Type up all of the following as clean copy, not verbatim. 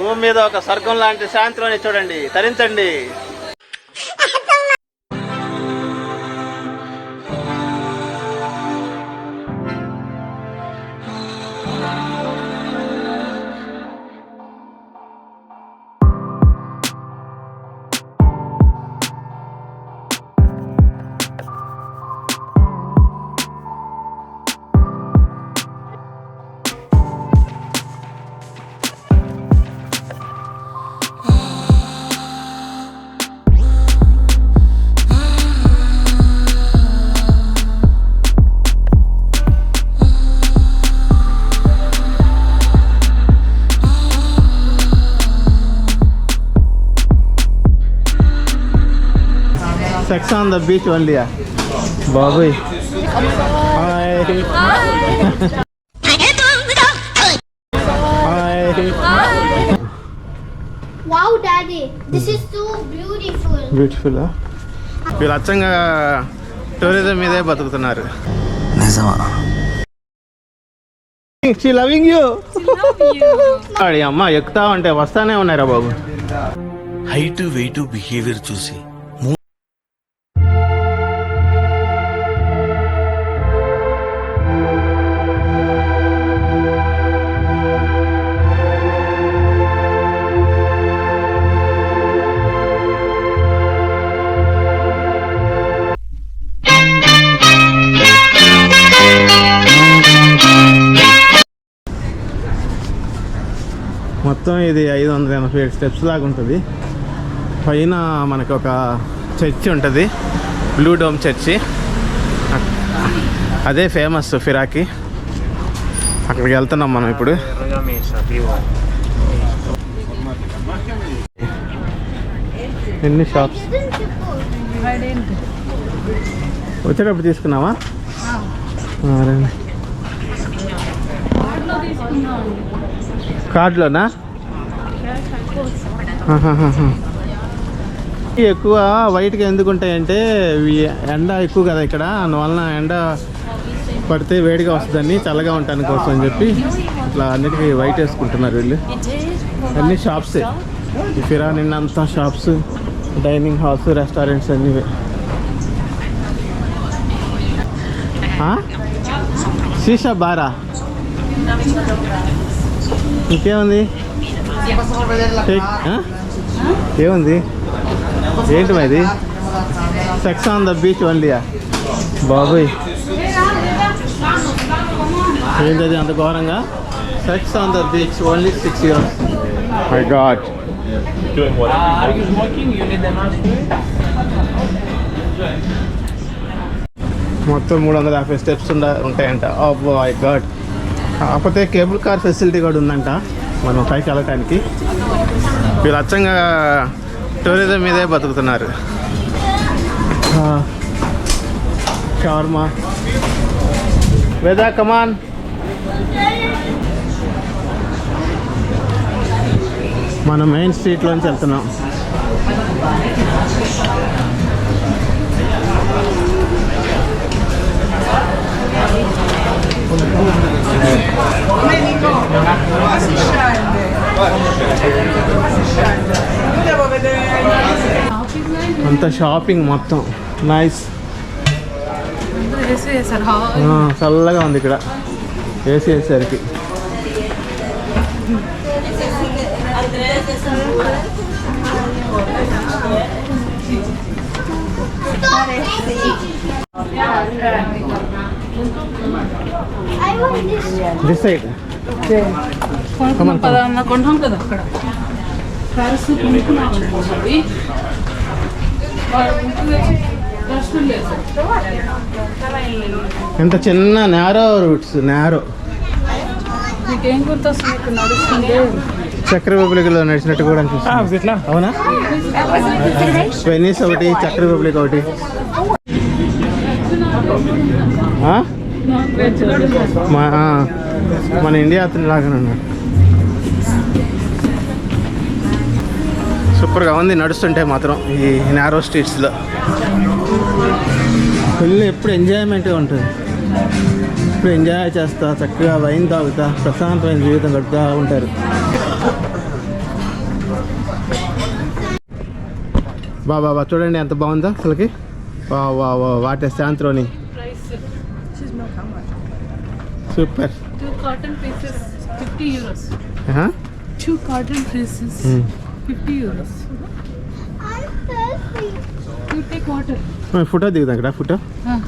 భూమి మీద ఒక స్వర్గం లాంటి శాంతిలోని చూడండి, తరించండి. Sex on the beach only, yeah. Babu. Hi. Hi. Wow, Daddy, this is so beautiful. Beautiful, huh? వీళ్ళు అచ్చంగా టూరిజం మీదే బతుకుతున్నారు. నిజమా? She loving you. అడి అమ్మ ఎక్కుతా ఉంటే వస్తానే ఉన్నారా బాబు. హైట్ వెయిట్ బిహేవియర్ చూసి మొత్తం ఇది 587 స్టెప్స్ లాగా ఉంటుంది. పైన మనకు ఒక చర్చి ఉంటుంది, బ్లూ డోమ్ చర్చి. అదే ఫేమస్ ఫిరాకి. అక్కడికి వెళ్తున్నాం మనం ఇప్పుడు. ఎన్ని షాప్స్ వచ్చేటప్పుడు తీసుకున్నావా? కార్డులోనా? ఎక్కువ వైట్గా ఎందుకు ఉంటాయంటే ఎండ ఎక్కువ కదా ఇక్కడ, అందువలన ఎండ పడితే వేడిగా వస్తుందని చల్లగా ఉండటానికి కోసం అని చెప్పి ఇట్లా అన్నిటికీ వైట్ వేసుకుంటున్నారు వీళ్ళు. అన్ని షాప్సే ఈ ఫిరా నిన్నంతా షాప్స్, డైనింగ్ హాల్స్, రెస్టారెంట్స్ అన్నీ. శీషా బారా ఇంకేముంది? ఏముంది? ఏంటి ఇది? సెక్స్ ఆన్ ద బీచ్ ఓన్లీయా? బాబోయ్, ఏంటది అంత ఘోరంగా? Sex on the beach only 6 years. My God. మొత్తం 350 స్టెప్స్ ఉంటాయంట. Oh my God. కాకపోతే కేబుల్ కార్ ఫెసిలిటీ కూడా ఉందంట మనం పైకి వెళ్ళటానికి. వీళ్ళు అచ్చంగా టూరిజం మీదే బతుకుతున్నారు. షవర్మా. వేదా కమాన్. మనం మెయిన్ స్ట్రీట్లోంచి వెళ్తున్నాం. అంత షాపింగ్ మొత్తం నైస్. చల్లగా ఉంది ఇక్కడ ఏసీ వేసేసరికి. దిస్ సైడ్ కొంటాం కదా అక్కడ ఎంత చిన్న నేరో రూట్స్. నేరో నీకేం గుర్తొస్తుంది? నడుస్తుంది చక్ర రిపబ్లిక్లో నడిచినట్టు కూడా అనిపిస్తుంది. అవునా? వెనీస్ ఒకటి, చక్ర రిపబ్లిక్ ఒకటి. మన ఇండియా అతని లాగానే ఉన్నాడు. సూపర్గా ఉంది నడుస్తుంటే మాత్రం ఈ నారో స్ట్రీట్స్లో. ఫుల్ ఎప్పుడు ఎంజాయ్మెంట్గా ఉంటుంది. ఇప్పుడు ఎంజాయ్ చేస్తా, చక్కగా వైన్ తాగుతా, ప్రశాంతమైన జీవితం గడుపుతూ ఉంటారు. బాబా చూడండి ఎంత బాగుందో అసలుకి. వాట్ శాంత్రోని Price. Super. 2 cotton pieces, 50 euros. 2 cotton pieces, 50 euros. I'm thirsty. You take water. Photo దిగుదాం ఇక్కడ photo.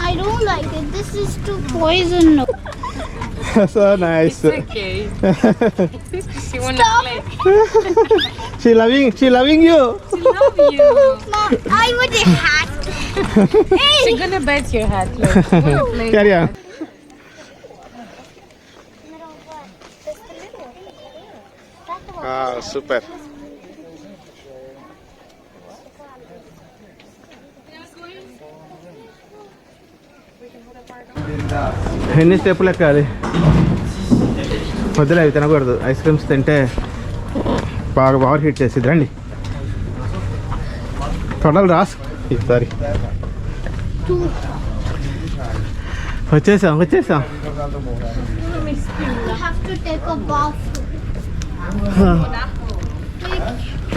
I don't like it. This is too poison. So nice. Okay. She wanna play. She loving you. She love you. Mom, I would have to. She gonna bite your hat. Like, wanna play. Carry on. Super. ఎన్ని స్టెప్పులు ఎక్కాలి? వద్దులే, అవి తినకూడదు. Ice creams తింటే బాగా over heat చేసిద్ది. రండి తొడలు రాసు. సారీ, వచ్చేసాం. We have to take a bath.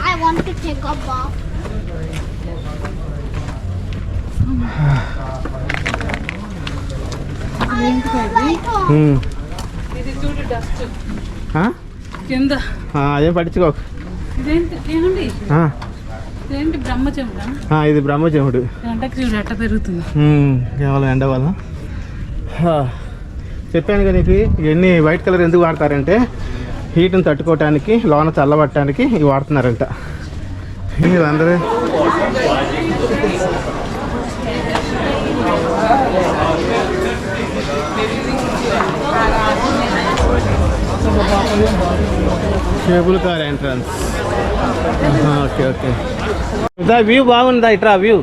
I want to take a bath. I don't like it. ఇది చూడు డస్ట్ కింద. అదేం పట్టించుకోకు. ఇదేంటి ఏమండి? ఇదేంటి బ్రహ్మచముడా? ఇది బ్రహ్మజముడు. ఎండకి చూడు ఎట్ట పెరుగుతుంది. కేవలం ఎండ వల్ల. చెప్పాను కదా నీకు, ఇవన్నీ వైట్ కలర్ ఎందుకు వాడతారంటే హీట్ని తట్టుకోవటానికి, లోన చల్లబట్టడానికి ఇవి వాడుతున్నారంట. అందరూ cable car entrance. Okay okay. ఇదా వ్యూ బాగుందా? ఇట్రా వ్యూ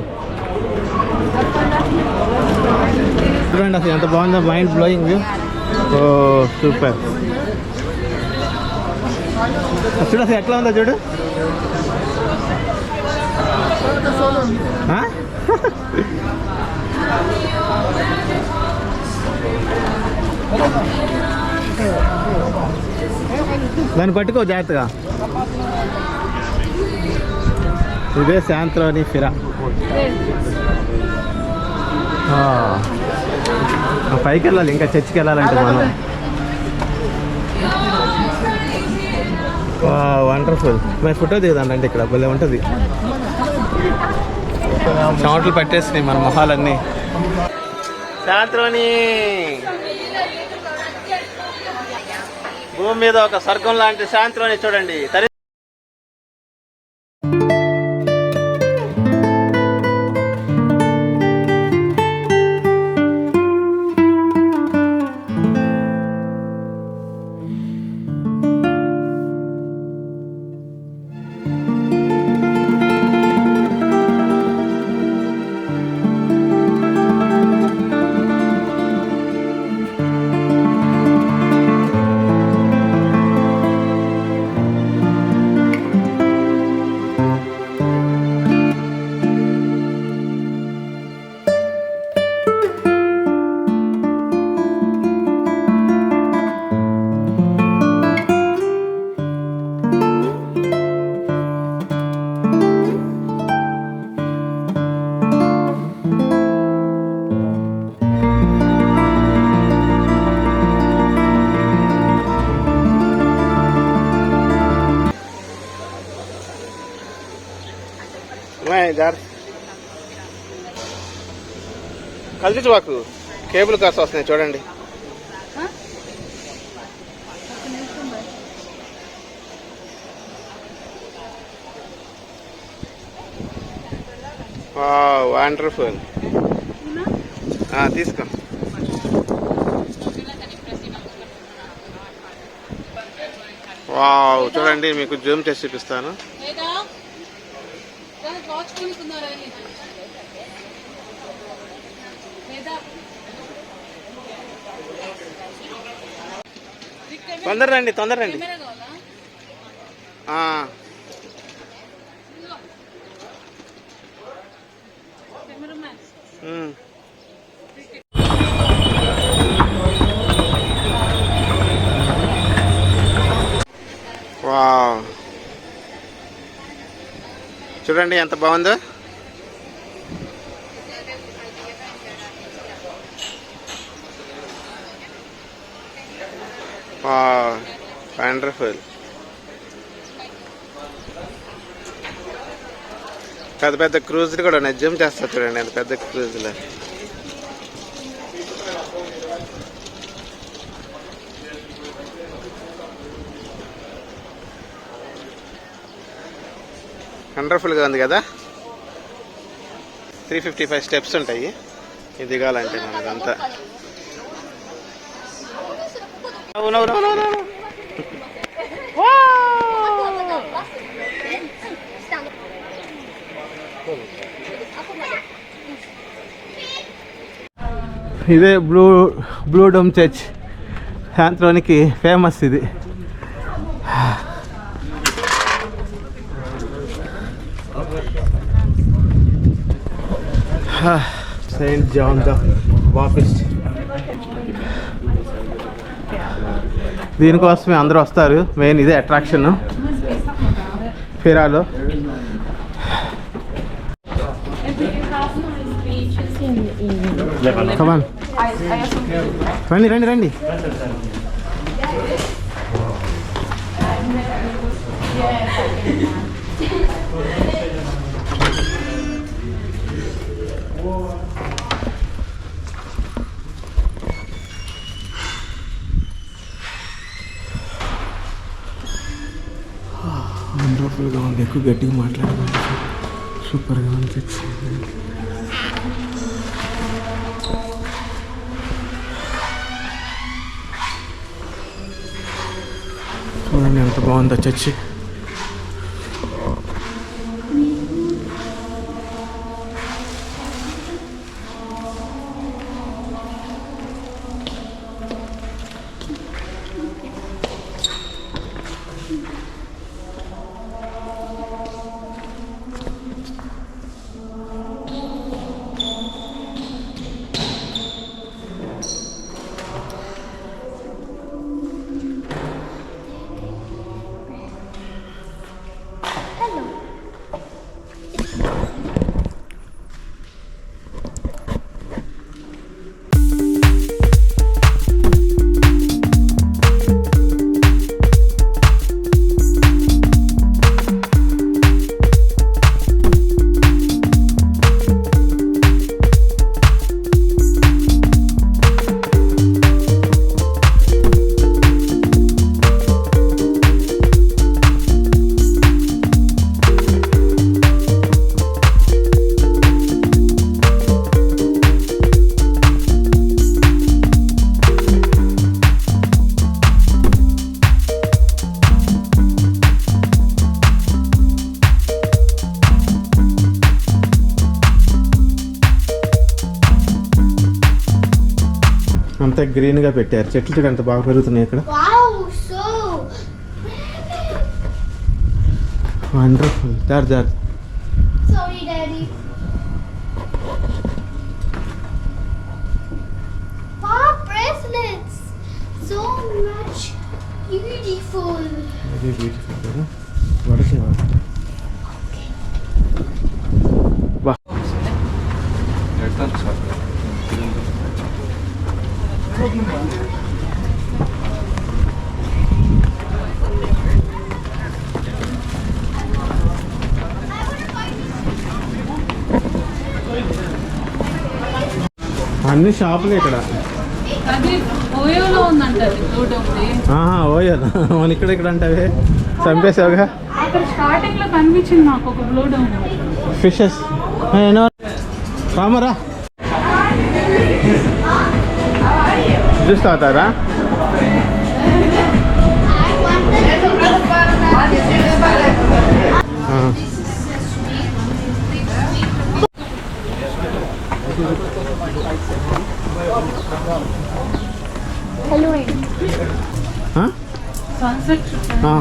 చూడండి అసలు ఎంత బాగుందో. Mind blowing view. Oh super. చూడు అసలు ఎట్లా ఉందో చూడు. దాన్ని పట్టుకో జాగ్రత్తగా. ఇదే శాంత్రోని ఫిరా. పైకి వెళ్ళాలి, ఇంకా చర్చికి వెళ్ళాలంటే మనం. వండర్ఫుల్. మరి ఫోటో దిగుదాండి ఇక్కడ, భలే ఉంటుంది. చెమటలు పట్టేసినాయి మన మొహాలన్నీ. శాంత్రోని భూమి మీద ఒక స్వర్గం లాంటి శాంత్రోని చూడండి. కలిసి వాకు కేబుల్ కార్స్ వస్తున్నాయి చూడండి. వండర్ఫుల్. తీసుకో. వావ్ చూడండి, మీకు జూమ్ చేసి చూపిస్తాను. తొందరండి. వావ్ చూడండి ఎంత బాగుందో. వండర్ఫుల్. పెద్ద పెద్ద క్రూజ్లు కూడా ఉన్నాయి. జంప్ చేస్తా చూడండి అంత పెద్ద క్రూజ్లు. వండర్ఫుల్గా ఉంది కదా. 355 స్టెప్స్ ఉంటాయి ఇది దిగాలంటే మనదంతా. ఇదే బ్లూ డోమ్ చర్చ్, సాంత్రోనికి ఫేమస్ ఇది. Saint John the Baptist. దీనికోసమే అందరూ వస్తారు. మెయిన్ ఇదే అట్రాక్షన్ ఫిరాలో. కమాన్ రండి రండి రండి. వండర్ఫుల్గా ఉంది. ఎక్కువ గట్టిగా మాట్లాడలేదు. సూపర్గా అనిపించింది. చూడండి ఎంత బాగుందో చర్చి. అంతా గ్రీన్గా పెట్టారు. చెట్లు చూడ అంత బాగా పెరుగుతున్నాయి ఇక్కడ. వండర్ఫుల్. జార్ Sorry, Daddy. Wow, bracelets. So much beautiful. Very beautiful కదా. వడసేవా. వా. అన్ని షాపులు ఇక్కడ. ఓయోలో ఉందంట. ఓయో మన ఇక్కడ అంటే చంపేసావుగా. అక్కడ స్టార్టింగ్ లో కనిపించింది నాకు ఒక బ్లో డౌన్ ఫిషెస్. రామరా జ్యూస్ తాగుతారా?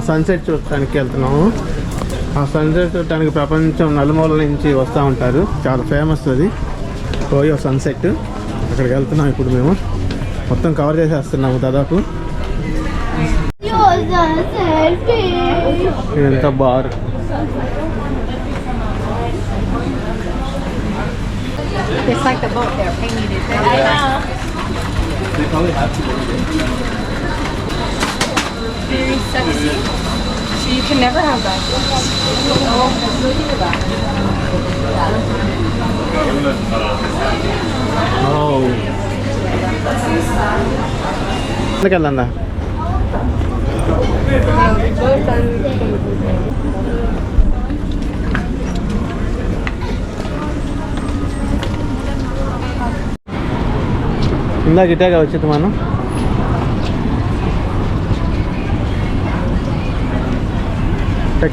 సన్సెట్ చూడటానికి వెళ్తున్నాము. ఆ సన్సెట్ చూడటానికి ప్రపంచం నలుమూలల నుంచి వస్తూ ఉంటారు. చాలా ఫేమస్ అది ఓయో సన్సెట్. అక్కడికి వెళ్తున్నాం ఇప్పుడు. మేము మొత్తం కవర్ చేసేస్తున్నాము దాదాపు. ఎంత bar. It's like the boat they're painting it. I know. They probably have to go there. very sexy. You can never have that. ఎందుకెళ్ళందా ఇందాక ఇటాగా వచ్చింది మనం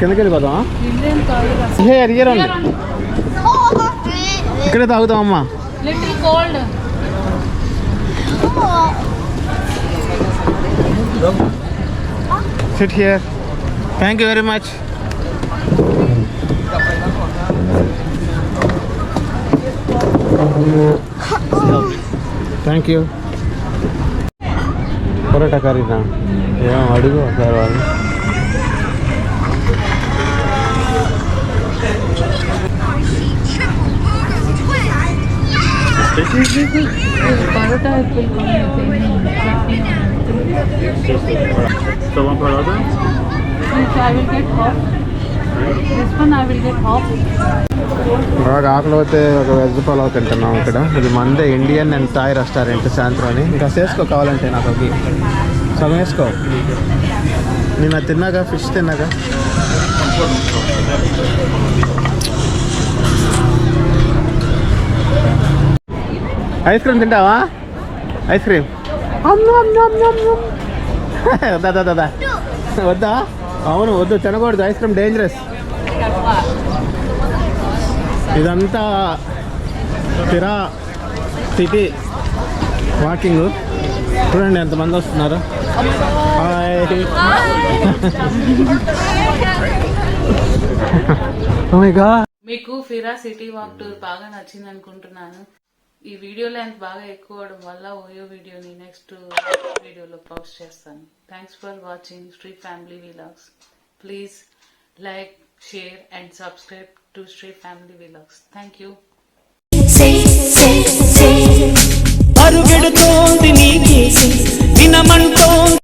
కిందకి వెళ్ళిపోదామా ఇక్కడే తాగుతామమ్మా Little cold. Sit here thank you very much thank you parotta కర్రీనా ఏమో అడుగు ఒకసారి వాళ్ళు Parota will So one paratha? I will get half. This one I will get half. బాగా ఆకలి అయితే ఒక వెజ్ పలావ్ తింటున్నాం ఇక్కడ ఇది మందే ఇండియన్ అండ్ థాయ్ రెస్టారెంట్ సాయంత్రం అని ఇంకా చేసుకో కావాలంటే నాకు ఒక సగం వేసుకో నేను అది తిన్నాగా ఫిష్ తిన్నాగా ఐస్ క్రీమ్ తింటావా ఐస్ క్రీమ్ వద్దా దాదా వద్దా అవును వద్దు తినకూడదు ఐస్ క్రీమ్ డేంజరస్ ఇదంతా ఫిరా సిటీ వాకింగ్ చూడండి ఎంతమంది వస్తున్నారు మీకు ఫిరా సిటీ వాక్ టూర్ బాగా నచ్చింది అనుకుంటున్నాను. ఈ వీడియో లెంత్ బాగా ఎక్కువ అవడం వల్ల ఓయో వీడియోని నెక్స్ట్ వీడియోలో పోస్ట్ చేస్తాను. Thanks for watching Sri family vlogs. Please like, share and subscribe to Sri family vlogs. Thank you. అరుగెడుతోంది నీ కేసి వినమంటోంది